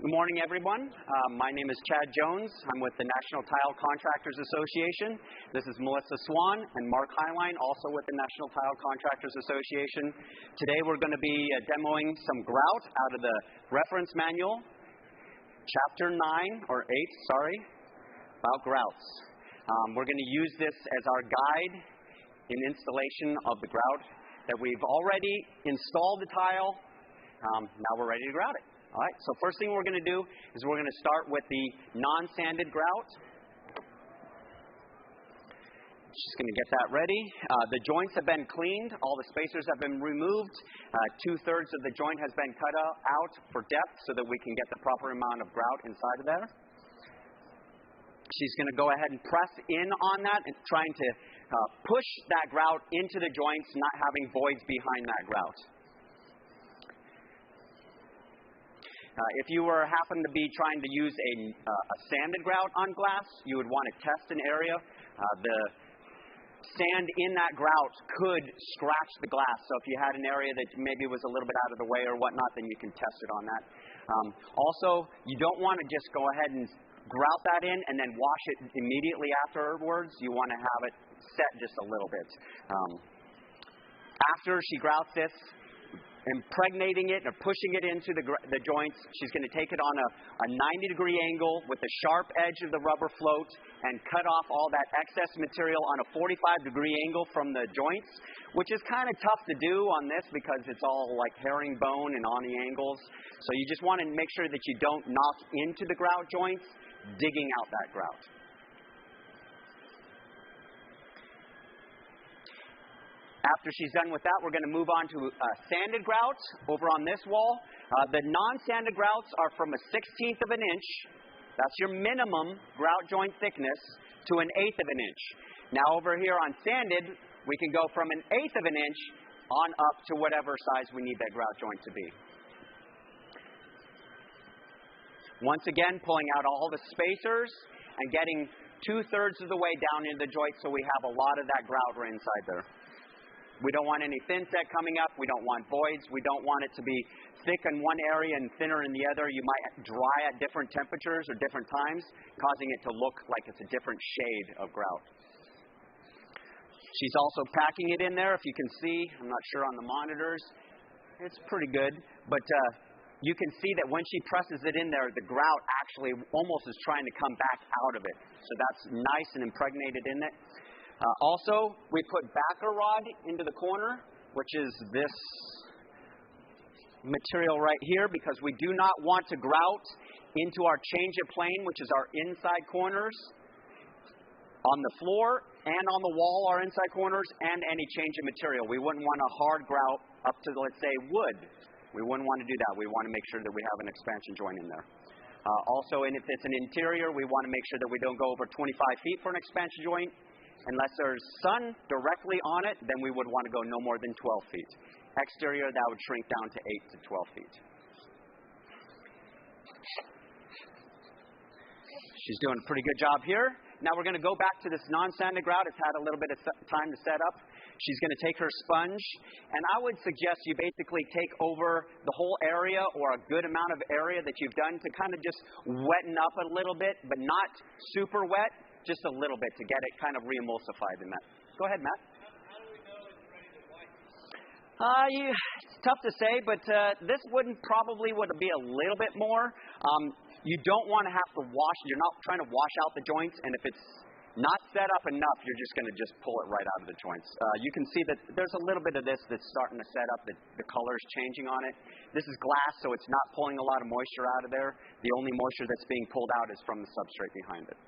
Good morning, everyone. My name is Chad Jones. I'm with the National Tile Contractors Association. This is Melissa Swan and Mark Highline, also with the National Tile Contractors Association. Today we're going to be demoing some grout out of the reference manual, chapter 9, or 8, about grouts. We're going to use this as our guide in installation of the grout that we've already installed the tile. Now we're ready to grout it. All right, so first thing we're going to do is we're going to start with the non-sanded grout. Just going to get that ready. The joints have been cleaned. All the spacers have been removed. 2/3 of the joint has been cut out for depth so that we can get the proper amount of grout inside of there. She's going to go ahead and press in on that and trying to push that grout into the joints, not having voids behind that grout. If you happen to be trying to use a sanded grout on glass, you would want to test an area. The sand in that grout could scratch the glass. So if you had an area that maybe was a little bit out of the way or whatnot, then you can test it on that. Also, you don't want to just go ahead and grout that in and then wash it immediately afterwards. You want to have it set just a little bit. After she grouts this, impregnating it or pushing it into the joints, she's going to take it on a 90-degree angle with the sharp edge of the rubber float and cut off all that excess material on a 45-degree angle from the joints, which is kind of tough to do on this because it's all like herringbone and on the angles. So you just want to make sure that you don't knock into the grout joints, digging out that grout. After she's done with that, we're going to move on to sanded grout over on this wall. The non-sanded grouts are from a 1/16 of an inch. That's your minimum grout joint thickness to an 1/8 of an inch. Now over here on sanded, we can go from an 1/8 of an inch on up to whatever size we need that grout joint to be. Once again, pulling out all the spacers and getting 2/3 of the way down into the joint so we have a lot of that grout right inside there. We don't want any thin set coming up. We don't want voids. We don't want it to be thick in one area and thinner in the other. You might dry at different temperatures or different times, causing it to look like it's a different shade of grout. She's also packing it in there. If you can see, I'm not sure on the monitors, it's pretty good. But you can see that when she presses it in there, the grout actually almost is trying to come back out of it. So that's nice and impregnated in it. Also, we put backer rod into the corner, which is this material right here, because we do not want to grout into our change of plane, which is our inside corners on the floor and on the wall, our inside corners, and any change of material. We wouldn't want a hard grout up to, let's say, wood. We wouldn't want to do that. We want to make sure that we have an expansion joint in there. Also, and if it's an interior, we want to make sure that we don't go over 25 feet for an expansion joint. Unless there's sun directly on it, then we would want to go no more than 12 feet. Exterior, that would shrink down to 8 to 12 feet. She's doing a pretty good job here. Now we're going to go back to this non-sanded grout. It's had a little bit of time to set up. She's going to take her sponge, and I would suggest you basically take over the whole area or a good amount of area that you've done to kind of just wetten up a little bit, but not super wet. Just a little bit to get it kind of re-emulsified in that. Go ahead, Matt. How do we know it's ready to wipe? It's tough to say, but this would be a little bit more. You don't want to have to wash. You're not trying to wash out the joints, and if it's not set up enough, you're just going to just pull it right out of the joints. You can see that there's a little bit of this that's starting to set up. The color's changing on it. This is glass, so it's not pulling a lot of moisture out of there. The only moisture that's being pulled out is from the substrate behind it.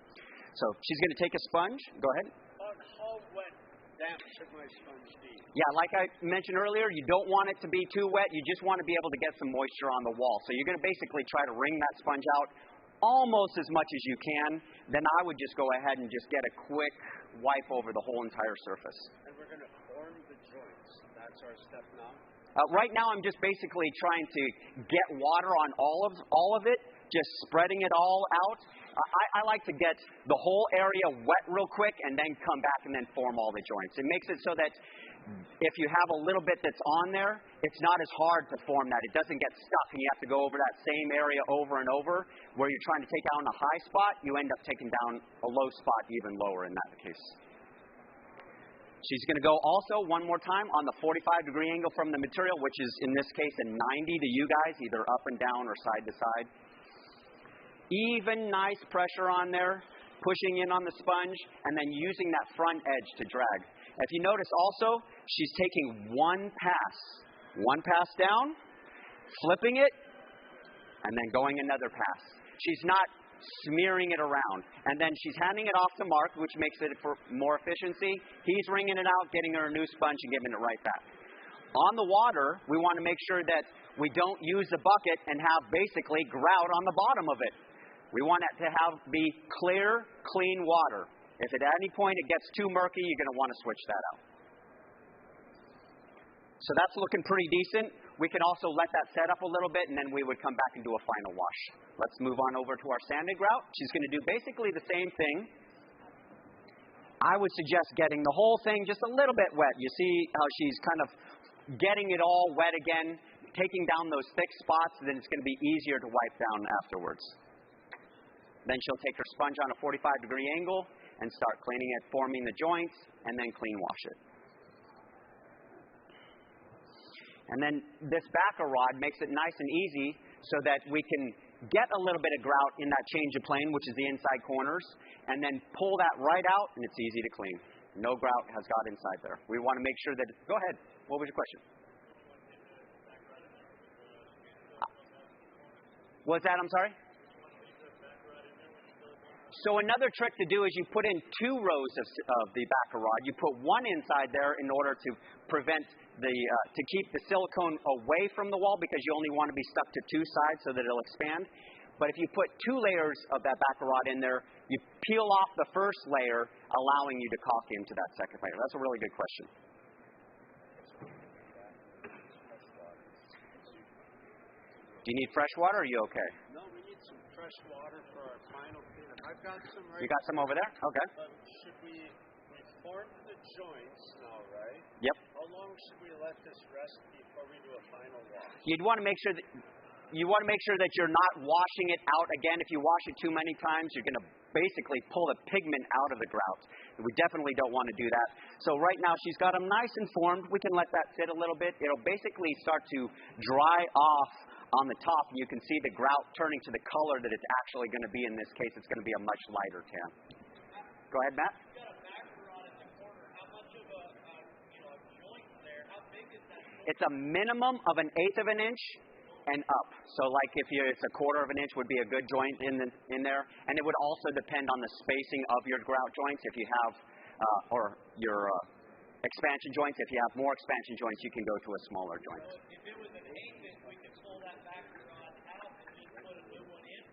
So she's going to take a sponge. Go ahead. How wet, damp should my sponge be? Yeah, like I mentioned earlier, you don't want it to be too wet. You just want to be able to get some moisture on the wall. So you're going to basically try to wring that sponge out almost as much as you can. Then I would just go ahead and just get a quick wipe over the whole entire surface. And we're going to form the joints. That's our step now? Right now I'm just basically trying to get water on all of it, just spreading it all out. I like to get the whole area wet real quick and then come back and then form all the joints. It makes it so that If you have a little bit that's on there, it's not as hard to form that. It doesn't get stuck, and you have to go over that same area over and over. Where you're trying to take down a high spot, you end up taking down a low spot even lower in that case. She's going to go also one more time on the 45-degree angle from the material, which is in this case a 90 to you guys, either up and down or side to side. Even nice pressure on there, pushing in on the sponge, and then using that front edge to drag. If you notice also, she's taking one pass down, flipping it, and then going another pass. She's not smearing it around. And then she's handing it off to Mark, which makes it for more efficiency. He's wringing it out, getting her a new sponge, and giving it right back. On the water, we want to make sure that we don't use the bucket and have basically grout on the bottom of it. We want it to be clear, clean water. If at any point it gets too murky, you're going to want to switch that out. So that's looking pretty decent. We can also let that set up a little bit, and then we would come back and do a final wash. Let's move on over to our sanded grout. She's going to do basically the same thing. I would suggest getting the whole thing just a little bit wet. You see how she's kind of getting it all wet again, taking down those thick spots, then it's going to be easier to wipe down afterwards. Then she'll take her sponge on a 45-degree angle and start cleaning it, forming the joints, and then clean wash it. And then this backer rod makes it nice and easy so that we can get a little bit of grout in that change of plane, which is the inside corners, and then pull that right out, and it's easy to clean. No grout has got inside there. We want to make sure that... Go ahead. What was your question? What's that? I'm sorry? So another trick to do is you put in 2 rows of the backer rod. You put one inside there in order to prevent to keep the silicone away from the wall, because you only want to be stuck to 2 sides so that it'll expand. But if you put 2 layers of that backer rod in there, you peel off the first layer, allowing you to caulk into that second layer. That's a really good question. Do you need fresh water, or are you okay? No, we need some fresh water for our final cleanup. I've got some right. You got some over there? Okay. But should we form the joints now, right? Yep. How long should we let this rest before we do a final wash? You'd want to make sure that you're not washing it out again. If you wash it too many times, you're going to basically pull the pigment out of the grout. We definitely don't want to do that. So right now she's got them nice and formed. We can let that sit a little bit. It'll basically start to dry off on the top, and you can see the grout turning to the color that it's actually going to be. In this case, it's going to be a much lighter tan. Go ahead, Matt. You've got a backer rod in the corner. How much of a joint there? How big is that joint? It's a minimum of 1/8 of an inch and up. So like if it's a 1/4 of an inch would be a good joint in there. And it would also depend on the spacing of your grout joints. If you have, or your expansion joints, if you have more expansion joints, you can go to a smaller joint. So if it was an 1/8 inch, we could pull that backer rod out and just put a new one in?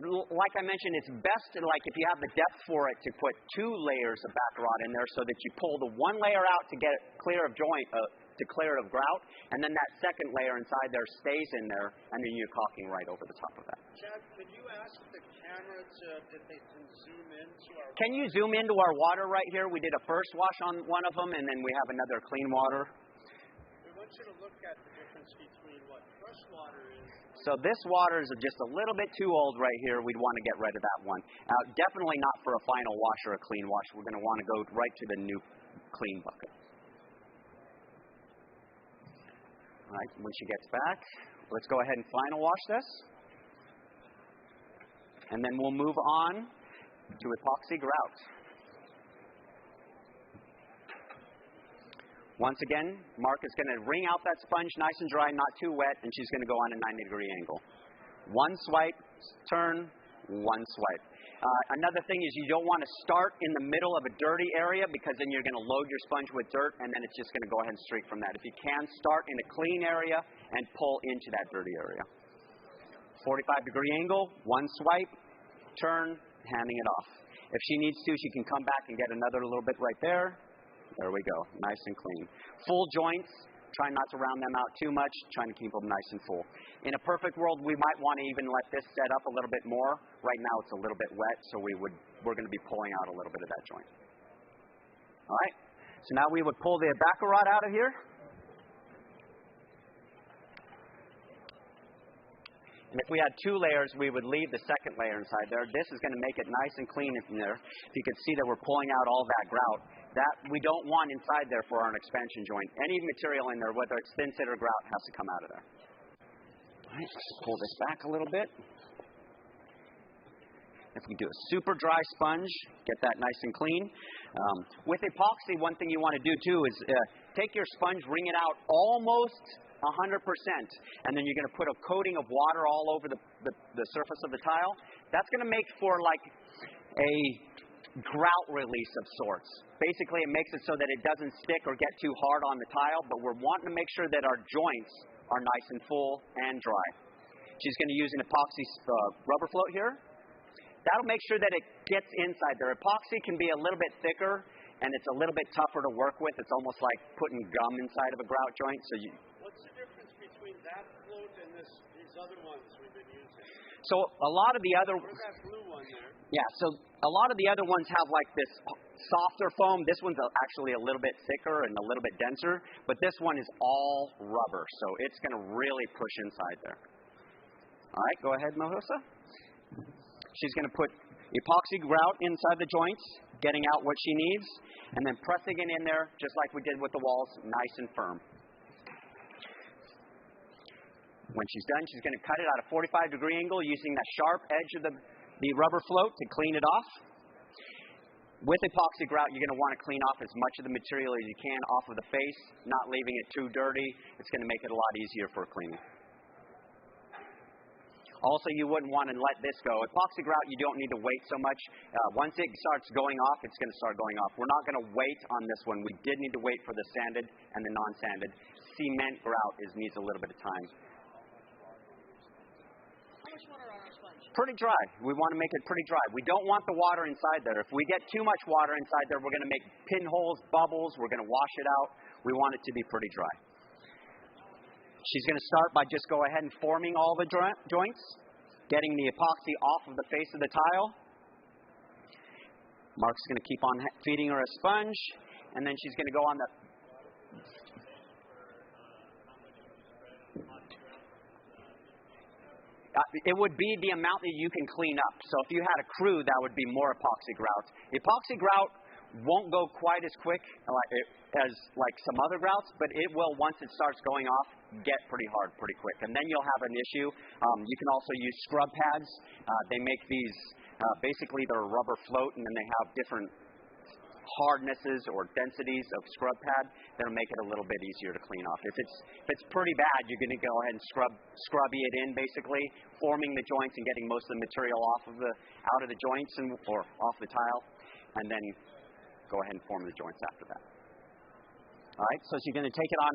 Like I mentioned, it's best to, like, if you have the depth for it, to put 2 layers of backer rod in there so that you pull the one layer out to get it clear of joint, to clear it of grout, and then that second layer inside there stays in there, and then you're caulking right over the top of that. Chad, could you ask the camera if they can zoom into our... Can you zoom into our water right here? We did a first wash on one of them, and then we have another clean water. We want you to look at the difference between what fresh water is. So this water is just a little bit too old right here. We'd want to get rid of that one. Definitely not for a final wash or a clean wash. We're going to want to go right to the new clean bucket. All right, when she gets back, let's go ahead and final wash this. And then we'll move on to epoxy grout. Once again, Mark is going to wring out that sponge nice and dry, not too wet, and she's going to go on a 90-degree angle. One swipe, turn, one swipe. Another thing is you don't want to start in the middle of a dirty area, because then you're going to load your sponge with dirt, and then it's just going to go ahead and streak from that. If you can, start in a clean area and pull into that dirty area. 45-degree angle, one swipe, turn, handing it off. If she needs to, she can come back and get another little bit right there. There we go, nice and clean. Full joints, try not to round them out too much, trying to keep them nice and full. In a perfect world, we might want to even let this set up a little bit more. Right now it's a little bit wet, so we're going to be pulling out a little bit of that joint. All right. So now we would pull the backer rod out of here. And if we had 2 layers, we would leave the second layer inside there. This is going to make it nice and clean in there. If you can see that we're pulling out all that grout. That we don't want inside there for our expansion joint. Any material in there, whether it's thin sit or grout, has to come out of there. All right, let's pull this back a little bit. If we do a super dry sponge, get that nice and clean. With epoxy, one thing you want to do too is take your sponge, wring it out almost 100%, and then you're going to put a coating of water all over the surface of the tile. That's going to make for like a grout release of sorts. Basically, it makes it so that it doesn't stick or get too hard on the tile, but we're wanting to make sure that our joints are nice and full and dry. She's going to use an epoxy rubber float here. That'll make sure that it gets inside there. Epoxy can be a little bit thicker, and it's a little bit tougher to work with. It's almost like putting gum inside of a grout joint. What's the difference between that float and these other ones we've been using? So a lot of the other... What about that blue one there? Yeah, so a lot of the other ones have like this softer foam. This one's actually a little bit thicker and a little bit denser, but this one is all rubber, so it's going to really push inside there. All right, go ahead, Melissa. She's going to put epoxy grout inside the joints, getting out what she needs, and then pressing it in there, just like we did with the walls, nice and firm. When she's done, she's going to cut it at a 45-degree angle using that sharp edge of the rubber float to clean it off. With epoxy grout, you're going to want to clean off as much of the material as you can off of the face, not leaving it too dirty. It's going to make it a lot easier for cleaning. Also, you wouldn't want to let this go. Epoxy grout, you don't need to wait so much. Once it starts going off, it's going to start going off. We're not going to wait on this one. We did need to wait for the sanded and the non-sanded. Cement grout needs a little bit of time. How much water on our sponge? Pretty dry. We want to make it pretty dry. We don't want the water inside there. If we get too much water inside there, we're going to make pinholes, bubbles. We're going to wash it out. We want it to be pretty dry. She's going to start by just go ahead and forming all the joints, getting the epoxy off of the face of the tile. Mark's going to keep on feeding her a sponge, and then she's going to go on the... It would be the amount that you can clean up. So if you had a crew, that would be more epoxy grout. Epoxy grout won't go quite as quick as like some other grouts, but it will, once it starts going off, get pretty hard pretty quick. And then you'll have an issue. You can also use scrub pads. They make these, basically they're a rubber float, and then they have different hardnesses or densities of scrub pad that'll make it a little bit easier to clean off. If it's pretty bad, you're going to go ahead and scrubby it in, basically, forming the joints and getting most of the material out of the joints or off the tile, and then go ahead and form the joints after that. All right, so she's going to take it on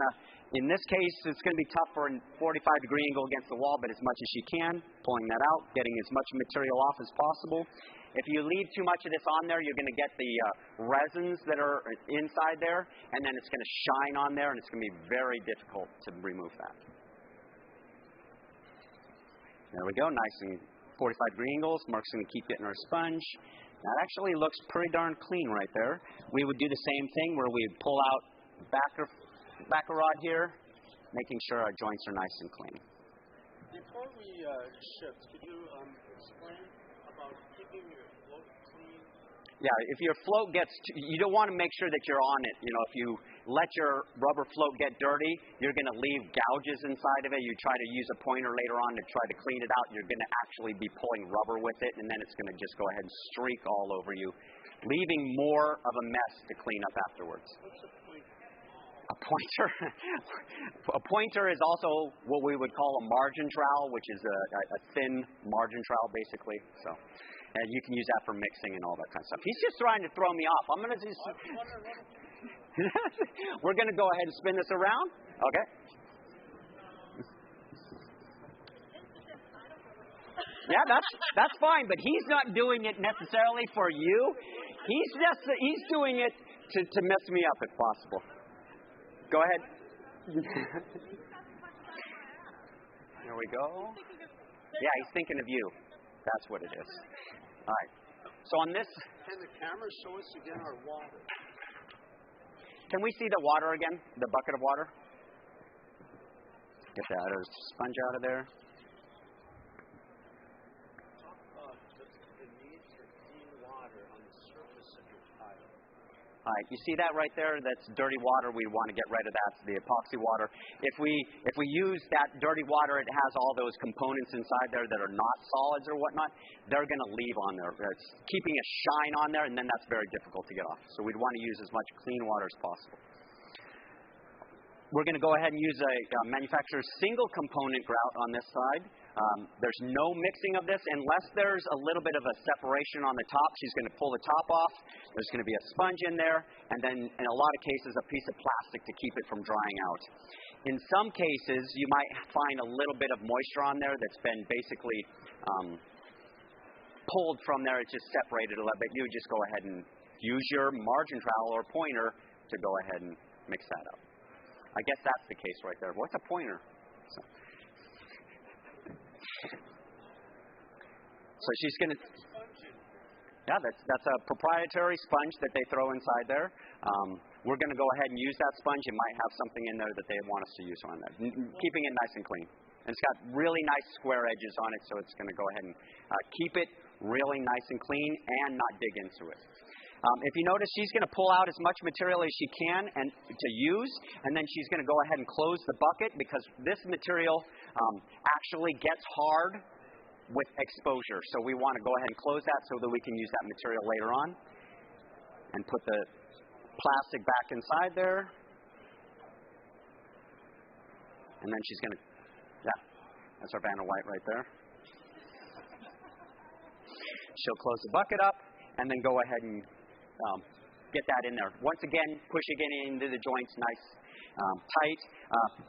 in this case, it's going to be tough for a 45-degree angle against the wall, but as much as she can, pulling that out, getting as much material off as possible. If you leave too much of this on there, you're going to get the resins that are inside there, and then it's going to shine on there, and it's going to be very difficult to remove that. There we go, nice and 45-degree angles. Mark's going to keep getting her sponge. That actually looks pretty darn clean right there. We would do the same thing where we would pull out backer rod here, making sure our joints are nice and clean. Before we shift, could you explain about keeping your float clean? Yeah, if your float gets, you don't want to make sure that you're on it. You know, if you let your rubber float get dirty, you're going to leave gouges inside of it. You try to use a pointer later on to try to clean it out, you're going to actually be pulling rubber with it, and then it's going to just go ahead and streak all over you, leaving more of a mess to clean up afterwards. What's a pointer? A pointer? A pointer is also what we would call a margin trowel, which is a thin margin trowel, basically. So, and you can use that for mixing and all that kind of stuff. He's just trying to throw me off. I'm going to just... We're going to go ahead and spin this around. Okay. Yeah, that's fine, but he's not doing it necessarily for you. He's doing it to mess me up if possible. Go ahead. There we go. Yeah, he's thinking of you. That's what it is. All right. So on this... Can the camera show us again our water? Can we see the water again, the bucket of water? Get that sponge out of there. All right, you see that right there? That's dirty water. We want to get rid of that, the epoxy water. If we use that dirty water, it has all those components inside there that are not solids or whatnot. They're going to leave on there. It's keeping a shine on there, and then that's very difficult to get off. So we'd want to use as much clean water as possible. We're going to go ahead and use a manufacturer's single component grout on this side. There's no mixing of this unless there's a little bit of a separation on the top. She's going to pull the top off. There's going to be a sponge in there, and then in a lot of cases a piece of plastic to keep it from drying out. In some cases, you might find a little bit of moisture on there that's been basically pulled from there. It's just separated a little bit. You would just go ahead and use your margin trowel or pointer to go ahead and mix that up. I guess that's the case right there. What's a pointer? So she's going to... Yeah, that's a proprietary sponge that they throw inside there. We're going to go ahead and use that sponge. It might have something in there that they want us to use on that, keeping it nice and clean. And it's got really nice square edges on it, so it's going to go ahead and keep it really nice and clean and not dig into it. If you notice, she's going to pull out as much material as she can and to use, and then she's going to go ahead and close the bucket because this material actually gets hard with exposure. So we want to go ahead and close that so that we can use that material later on. And put the plastic back inside there. And then she's going to, yeah, that's our Vanna White right there. She'll close the bucket up and then go ahead and get that in there. Once again, pushing it into the joints nice, tight,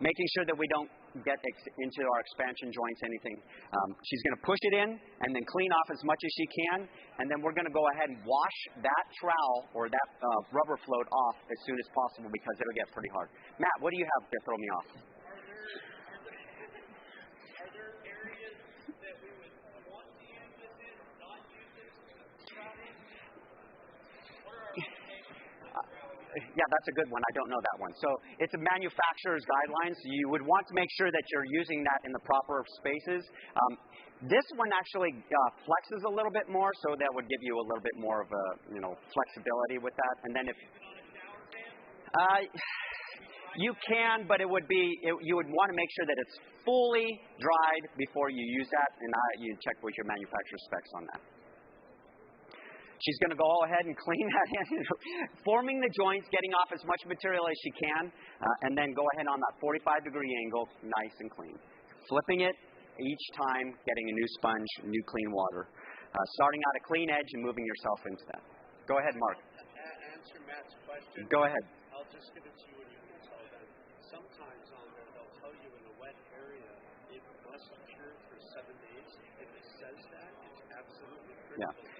making sure that we don't get into our expansion joints, anything. She's going to push it in and then clean off as much as she can, and then we're going to go ahead and wash that trowel or that rubber float off as soon as possible because it'll get pretty hard. Matt, what do you have to throw me off? Are there areas that we would want to use this in or not use this grouting? What are our Yeah, that's a good one. I don't know that one. So it's a manufacturer's guidelines. You would want to make sure that you're using that in the proper spaces. This one actually flexes a little bit more, so that would give you a little bit more of a flexibility with that. And then if you can, but it would be you would want to make sure that it's fully dried before you use that, and you check with your manufacturer's specs on that. She's going to go ahead and clean that in, forming the joints, getting off as much material as she can, and then go ahead on that 45-degree angle, nice and clean. Flipping it each time, getting a new sponge, new clean water. Starting out a clean edge and moving yourself into that. Go ahead, Mark. Answer Matt's question. Go ahead. I'll just give it to you and you can tell them. Sometimes on there they'll tell you in a wet area it must cure for 7 days. If it says that, it's absolutely critical. Yeah.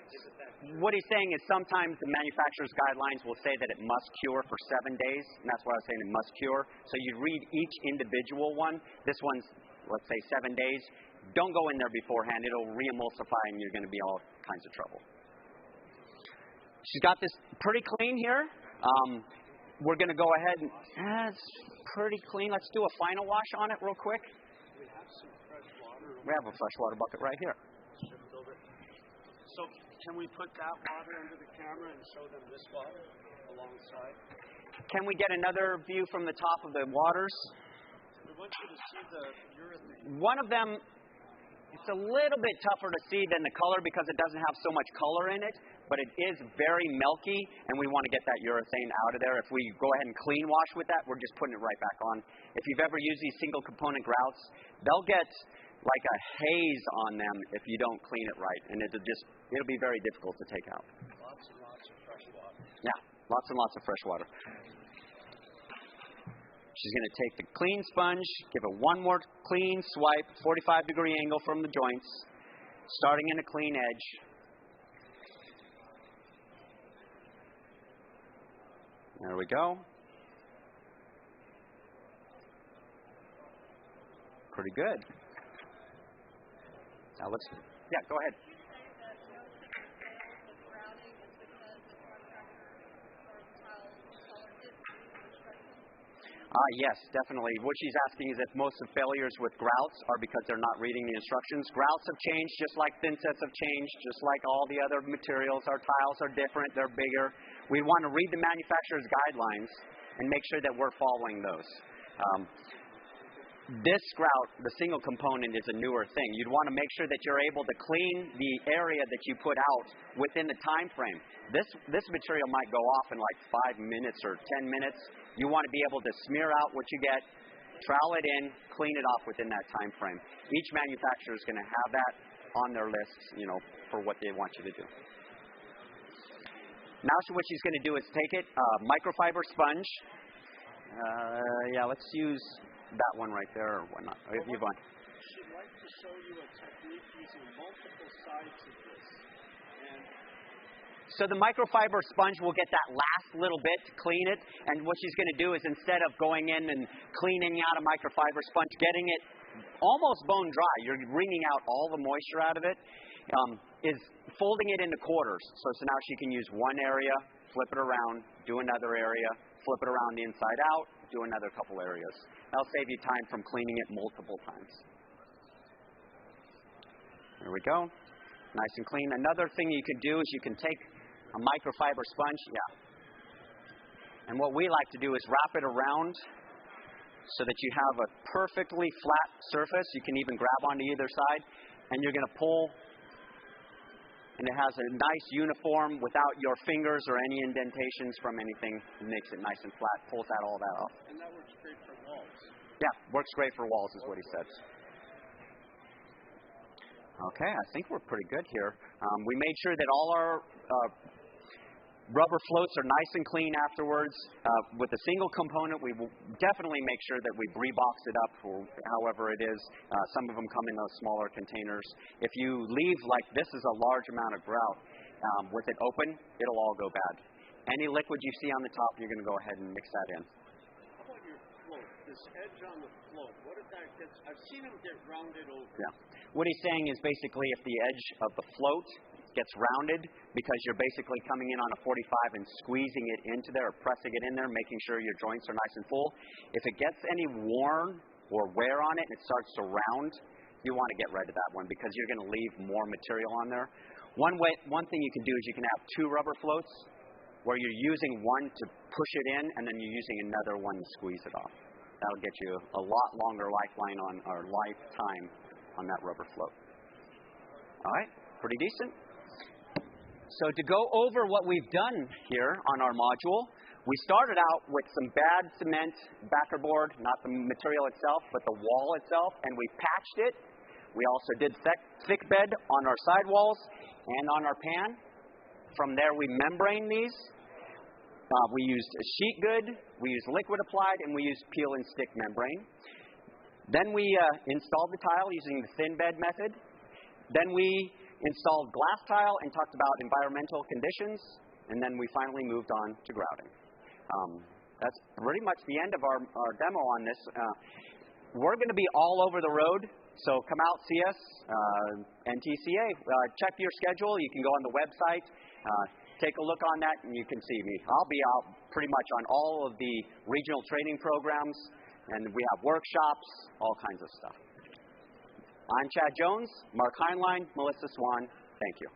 What he's saying is sometimes the manufacturer's guidelines will say that it must cure for 7 days, and that's why I was saying it must cure. So you read each individual one. This one's, let's say, 7 days. Don't go in there beforehand. It'll re-emulsify, and you're going to be all kinds of trouble. She's got this pretty clean here. We're going to go ahead and, it's pretty clean. Let's do a final wash on it real quick. We have some fresh water. We have a fresh water bucket right here. So can we put that water under the camera and show them this water alongside? Can we get another view from the top of the waters? We want you to see the urethane. One of them, it's a little bit tougher to see than the color because it doesn't have so much color in it, but it is very milky, and we want to get that urethane out of there. If we go ahead and clean wash with that, we're just putting it right back on. If you've ever used these single component grouts, they'll get like a haze on them if you don't clean it right, and it'll be very difficult to take out. Lots and lots of fresh water. Yeah, lots and lots of fresh water. She's going to take the clean sponge, give it one more clean swipe, 45-degree angle from the joints, starting in a clean edge. There we go. Pretty good. Now let's, yeah, go ahead. Yes, definitely. What she's asking is if most of failures with grouts are because they're not reading the instructions. Grouts have changed just like thin sets have changed, just like all the other materials. Our tiles are different. They're bigger. We want to read the manufacturer's guidelines and make sure that we're following those. This grout, the single component, is a newer thing. You'd want to make sure that you're able to clean the area that you put out within the time frame. This material might go off in like 5 minutes or 10 minutes. You want to be able to smear out what you get, trowel it in, clean it off within that time frame. Each manufacturer is going to have that on their list, for what they want you to do. Now, what she's going to do is take it, microfiber sponge. Let's use that one right there or whatnot. Yvonne. She'd like to show you a technique using multiple sides of this. So the microfiber sponge will get that last little bit to clean it, and what she's going to do is instead of going in and cleaning out a microfiber sponge, getting it almost bone dry, you're wringing out all the moisture out of it, is folding it into quarters. So now she can use one area, flip it around, do another area, flip it around the inside out, do another couple areas. That'll save you time from cleaning it multiple times. There we go. Nice and clean. Another thing you can do is you can take a microfiber sponge, and what we like to do is wrap it around so that you have a perfectly flat surface. You can even grab onto either side, and you're going to pull, and it has a nice uniform without your fingers or any indentations from anything. It makes it nice and flat, pulls out all that off. And that works great for walls. Yeah, works great for walls is what he says. Okay, I think we're pretty good here. We made sure that all our rubber floats are nice and clean afterwards. With a single component, we will definitely make sure that we rebox it up, or however it is. Some of them come in those smaller containers. If you leave like this is a large amount of grout, with it open, it'll all go bad. Any liquid you see on the top, you're going to go ahead and mix that in. How about your float? This edge on the float, what if that gets, I've seen them get rounded over. Yeah. What he's saying is basically if the edge of the float gets rounded, because you're basically coming in on a 45 and squeezing it into there or pressing it in there, making sure your joints are nice and full. If it gets any worn or wear on it and it starts to round, you want to get rid of that one because you're going to leave more material on there. One thing you can do is you can have two rubber floats where you're using one to push it in and then you're using another one to squeeze it off. That'll get you a lot longer lifetime on that rubber float. All right, pretty decent. So to go over what we've done here on our module, we started out with some bad cement backer board, not the material itself, but the wall itself, and we patched it. We also did thick bed on our sidewalls and on our pan. From there, we membrane these. We used a sheet good, we used liquid applied, and we used peel and stick membrane. Then we installed the tile using the thin bed method. Then we installed glass tile and talked about environmental conditions. And then we finally moved on to grouting. That's pretty much the end of our demo on this. We're going to be all over the road, so come out, see us. NTCA, check your schedule. You can go on the website, take a look on that, and you can see me. I'll be out pretty much on all of the regional training programs, and we have workshops, all kinds of stuff. I'm Chad Jones, Mark Heinlein, Melissa Swan. Thank you.